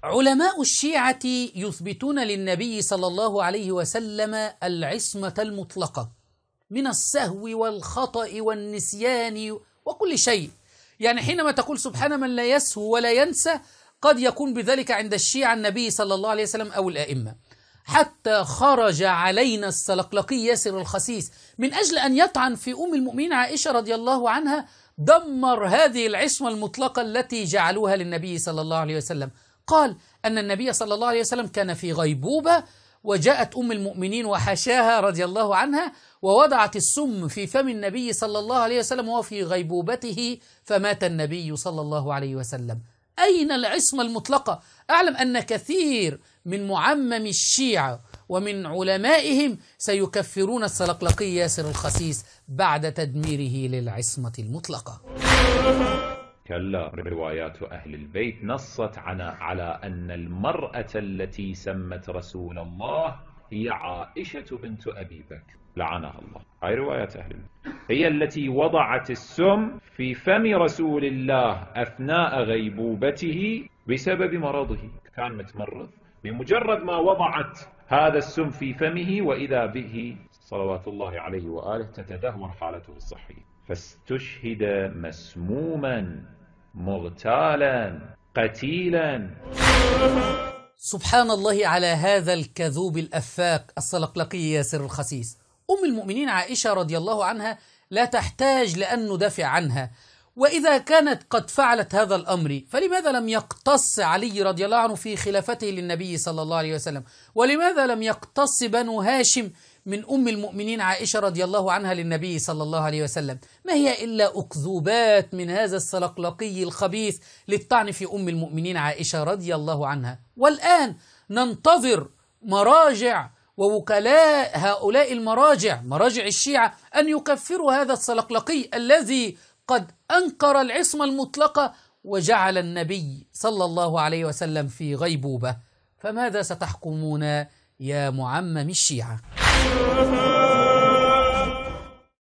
علماء الشيعة يثبتون للنبي صلى الله عليه وسلم العصمة المطلقة من السهو والخطأ والنسيان وكل شيء. يعني حينما تقول سبحان من لا يسهو ولا ينسى، قد يكون بذلك عند الشيعة النبي صلى الله عليه وسلم أو الآئمة. حتى خرج علينا السلقلقي ياسر الخسيس من أجل أن يطعن في أم المؤمنين عائشة رضي الله عنها، دمر هذه العصمة المطلقة التي جعلوها للنبي صلى الله عليه وسلم. قال أن النبي صلى الله عليه وسلم كان في غيبوبة، وجاءت أم المؤمنين وحشاها رضي الله عنها ووضعت السم في فم النبي صلى الله عليه وسلم وهو في غيبوبته، فمات النبي صلى الله عليه وسلم. أين العصمة المطلقة؟ أعلم أن كثير من معمم الشيعة ومن علمائهم سيكفرون السلقلقي ياسر الخسيس بعد تدميره للعصمة المطلقة. كلا، روايات أهل البيت نصت على أن المرأة التي سمت رسول الله هي عائشة بنت أبي بكر لعنها الله. هاي روايات أهل البيت، هي التي وضعت السم في فم رسول الله أثناء غيبوبته بسبب مرضه، كان متمرض. بمجرد ما وضعت هذا السم في فمه وإذا به صلوات الله عليه وآله تتدهور حالته الصحية، فاستشهد مسموما مغتالا قتيلا. سبحان الله على هذا الكذوب الأفاك السلقلقي ياسر الخسيس. أم المؤمنين عائشة رضي الله عنها لا تحتاج لأن ندافع عنها، وإذا كانت قد فعلت هذا الأمر فلماذا لم يقتص علي رضي الله عنه في خلافته للنبي صلى الله عليه وسلم؟ ولماذا لم يقتص بنو هاشم من أم المؤمنين عائشة رضي الله عنها للنبي صلى الله عليه وسلم؟ ما هي إلا أكذوبات من هذا السلقلقي الخبيث للطعن في أم المؤمنين عائشة رضي الله عنها. والآن ننتظر مراجع ووكلاء هؤلاء المراجع، مراجع الشيعة، أن يكفروا هذا السلقلقي الذي قد أنكر العصمة المطلقة وجعل النبي صلى الله عليه وسلم في غيبوبة. فماذا ستحكمون يا معمم الشيعة؟